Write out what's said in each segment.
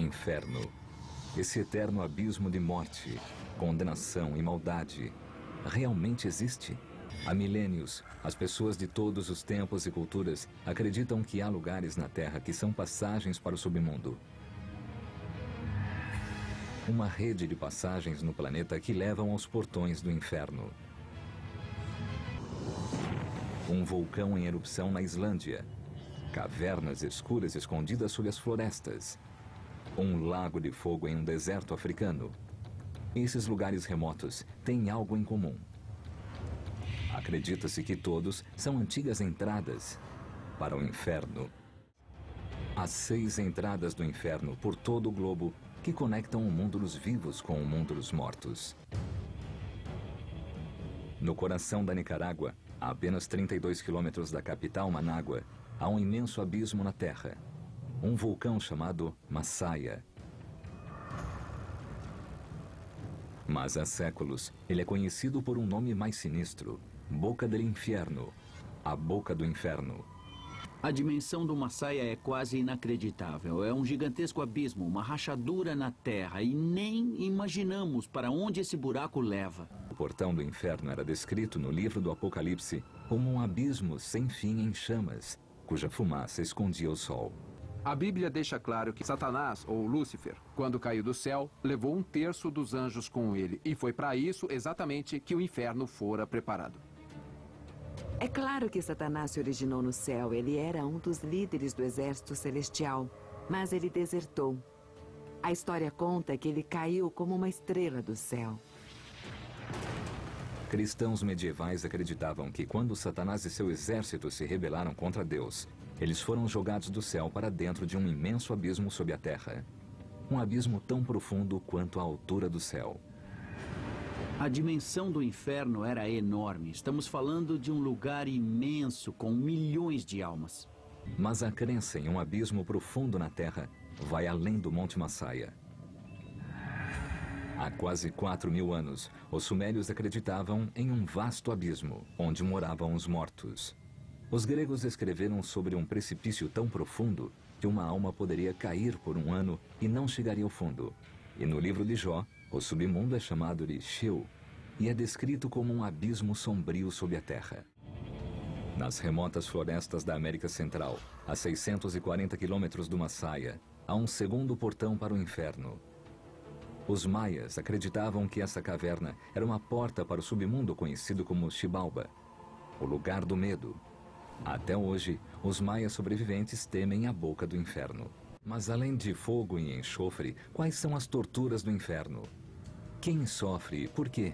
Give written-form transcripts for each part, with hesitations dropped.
Inferno. Esse eterno abismo de morte, condenação e maldade realmente existe? Há milênios, as pessoas de todos os tempos e culturas acreditam que há lugares na Terra que são passagens para o submundo. Uma rede de passagens no planeta que levam aos portões do inferno. Um vulcão em erupção na Islândia. Cavernas escuras escondidas sob as florestas. Um lago de fogo em um deserto africano. Esses lugares remotos têm algo em comum. Acredita-se que todos são antigas entradas para o inferno. Há 6 entradas do inferno por todo o globo que conectam o mundo dos vivos com o mundo dos mortos. No coração da Nicarágua, a apenas 32 quilômetros da capital Manágua, há um imenso abismo na terra. Um vulcão chamado Masaya. Mas há séculos, ele é conhecido por um nome mais sinistro: Boca del Infierno, a boca do inferno. A dimensão do Masaya é quase inacreditável. É um gigantesco abismo, uma rachadura na terra, e nem imaginamos para onde esse buraco leva. O portão do inferno era descrito no livro do Apocalipse como um abismo sem fim em chamas, cuja fumaça escondia o sol. A Bíblia deixa claro que Satanás, ou Lúcifer, quando caiu do céu, levou 1/3 dos anjos com ele. E foi para isso exatamente que o inferno fora preparado. É claro que Satanás se originou no céu. Ele era um dos líderes do exército celestial, mas ele desertou. A história conta que ele caiu como uma estrela do céu. Cristãos medievais acreditavam que quando Satanás e seu exército se rebelaram contra Deus, eles foram jogados do céu para dentro de um imenso abismo sob a terra. Um abismo tão profundo quanto a altura do céu. A dimensão do inferno era enorme. Estamos falando de um lugar imenso com milhões de almas. Mas a crença em um abismo profundo na terra vai além do Monte Masaya. Há quase 4.000 anos, os sumérios acreditavam em um vasto abismo, onde moravam os mortos. Os gregos escreveram sobre um precipício tão profundo que uma alma poderia cair por um ano e não chegaria ao fundo. E no livro de Jó, o submundo é chamado de Sheol e é descrito como um abismo sombrio sob a terra. Nas remotas florestas da América Central, a 640 quilômetros do Masaya, há um segundo portão para o inferno. Os maias acreditavam que essa caverna era uma porta para o submundo conhecido como Xibalba, o lugar do medo. Até hoje, os maias sobreviventes temem a boca do inferno. Mas além de fogo e enxofre, quais são as torturas do inferno? Quem sofre e por quê?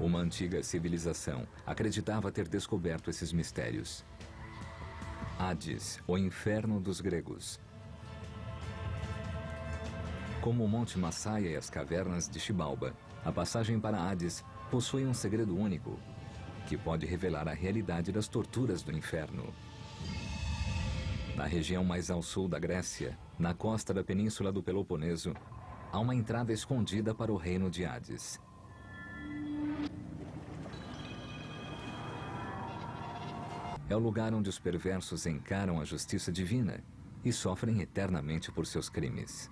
Uma antiga civilização acreditava ter descoberto esses mistérios. Hades, o inferno dos gregos. Como o Monte Masaya e as cavernas de Xibalba, a passagem para Hades possui um segredo único, que pode revelar a realidade das torturas do inferno. Na região mais ao sul da Grécia, na costa da península do Peloponeso, há uma entrada escondida para o reino de Hades. É o lugar onde os perversos encaram a justiça divina e sofrem eternamente por seus crimes.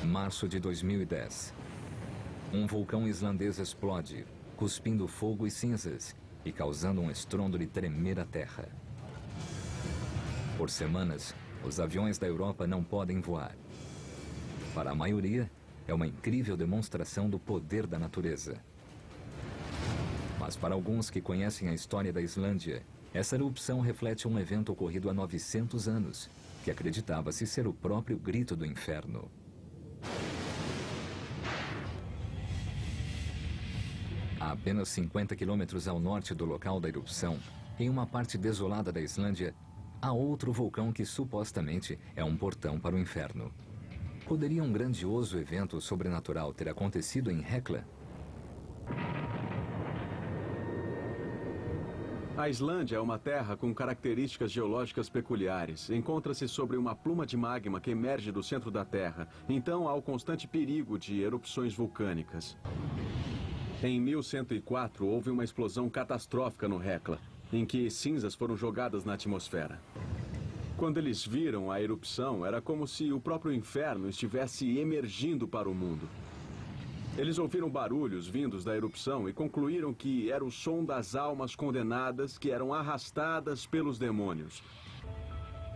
Março de 2010. Um vulcão islandês explode, cuspindo fogo e cinzas e causando um estrondo de tremer a terra. Por semanas, os aviões da Europa não podem voar. Para a maioria, é uma incrível demonstração do poder da natureza. Mas para alguns que conhecem a história da Islândia, essa erupção reflete um evento ocorrido há 900 anos, que acreditava-se ser o próprio grito do inferno. A apenas 50 quilômetros ao norte do local da erupção, em uma parte desolada da Islândia, há outro vulcão que supostamente é um portão para o inferno. Poderia um grandioso evento sobrenatural ter acontecido em Hekla? A Islândia é uma terra com características geológicas peculiares. Encontra-se sobre uma pluma de magma que emerge do centro da Terra. Então há o constante perigo de erupções vulcânicas. Em 1104, houve uma explosão catastrófica no Hekla. em que cinzas foram jogadas na atmosfera. Quando eles viram a erupção, era como se o próprio inferno estivesse emergindo para o mundo. Eles ouviram barulhos vindos da erupção e concluíram que era o som das almas condenadas que eram arrastadas pelos demônios.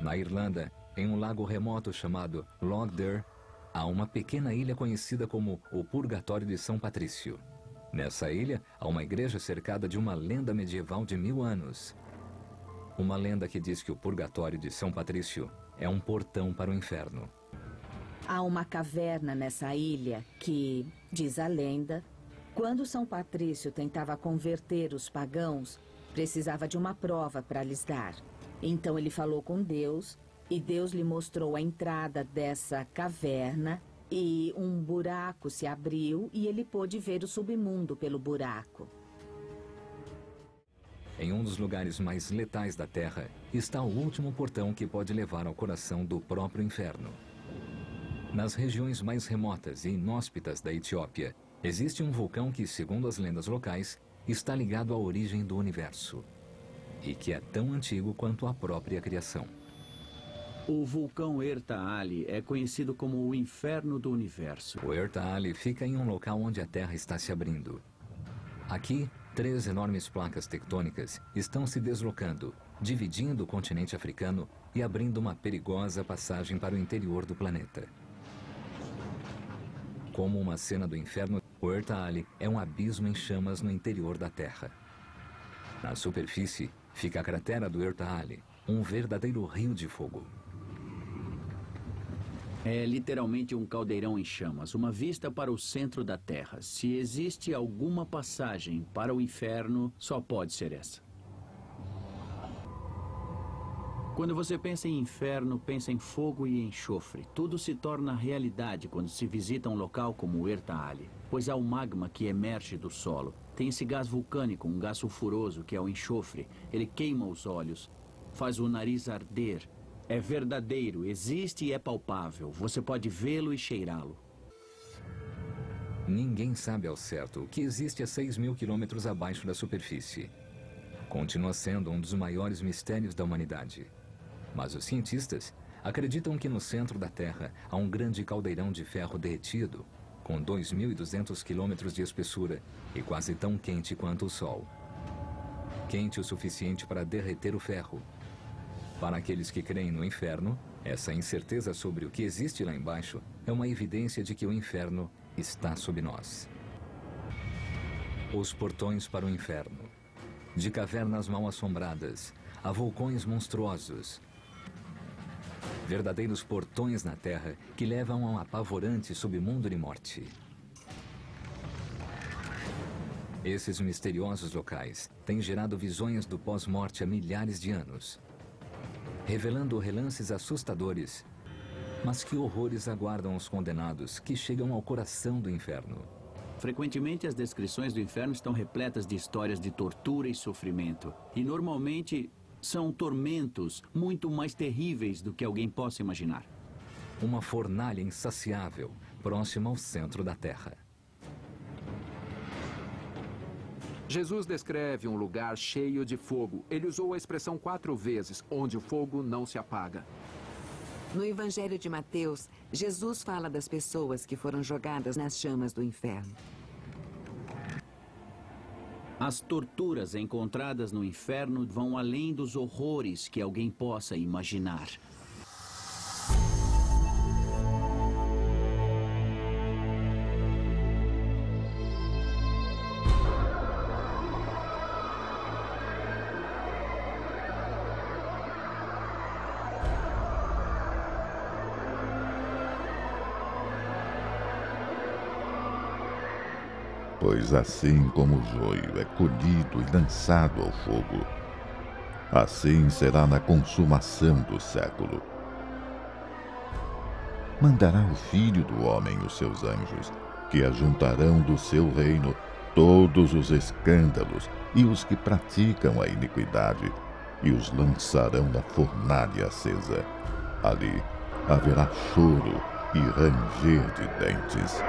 Na Irlanda, em um lago remoto chamado Lough Derg, há uma pequena ilha conhecida como o Purgatório de São Patrício. Nessa ilha, há uma igreja cercada de uma lenda medieval de 1000 anos. Uma lenda que diz que o Purgatório de São Patrício é um portão para o inferno. Há uma caverna nessa ilha que, diz a lenda, quando São Patrício tentava converter os pagãos, precisava de uma prova para lhes dar. Então ele falou com Deus, e Deus lhe mostrou a entrada dessa caverna, e um buraco se abriu e ele pôde ver o submundo pelo buraco. Em um dos lugares mais letais da Terra está o último portão que pode levar ao coração do próprio inferno. Nas regiões mais remotas e inóspitas da Etiópia, existe um vulcão que, segundo as lendas locais, está ligado à origem do universo e que é tão antigo quanto a própria criação. O vulcão Erta Ali é conhecido como o inferno do universo. O Erta Ali fica em um local onde a Terra está se abrindo. Aqui, 3 enormes placas tectônicas estão se deslocando, dividindo o continente africano e abrindo uma perigosa passagem para o interior do planeta. Como uma cena do inferno, o Erta Ali é um abismo em chamas no interior da Terra. Na superfície, fica a cratera do Erta Ali, um verdadeiro rio de fogo. É literalmente um caldeirão em chamas, uma vista para o centro da Terra. Se existe alguma passagem para o inferno, só pode ser essa. Quando você pensa em inferno, pensa em fogo e enxofre. Tudo se torna realidade quando se visita um local como o Erta Ali, pois há o magma que emerge do solo. Tem esse gás vulcânico, um gás sulfuroso, que é o enxofre. Ele queima os olhos, faz o nariz arder. É verdadeiro, existe e é palpável. Você pode vê-lo e cheirá-lo. Ninguém sabe ao certo o que existe a 6.000 quilômetros abaixo da superfície. Continua sendo um dos maiores mistérios da humanidade. Mas os cientistas acreditam que no centro da Terra há um grande caldeirão de ferro derretido, com 2.200 quilômetros de espessura e quase tão quente quanto o Sol. Quente o suficiente para derreter o ferro. Para aqueles que creem no inferno, essa incerteza sobre o que existe lá embaixo é uma evidência de que o inferno está sob nós. Os portões para o inferno. De cavernas mal assombradas a vulcões monstruosos. Verdadeiros portões na Terra que levam a um apavorante submundo de morte. Esses misteriosos locais têm gerado visões do pós-morte há milhares de anos, revelando relances assustadores. Mas que horrores aguardam os condenados que chegam ao coração do inferno? Frequentemente, as descrições do inferno estão repletas de histórias de tortura e sofrimento. E, normalmente, são tormentos muito mais terríveis do que alguém possa imaginar. Uma fornalha insaciável, próxima ao centro da Terra. Jesus descreve um lugar cheio de fogo. Ele usou a expressão 4 vezes, onde o fogo não se apaga. No Evangelho de Mateus, Jesus fala das pessoas que foram jogadas nas chamas do inferno. As torturas encontradas no inferno vão além dos horrores que alguém possa imaginar. Pois assim como o joio é colhido e lançado ao fogo, assim será na consumação do século. Mandará o Filho do Homem os seus anjos, que ajuntarão do seu reino todos os escândalos e os que praticam a iniquidade, e os lançarão na fornalha acesa. Ali haverá choro e ranger de dentes.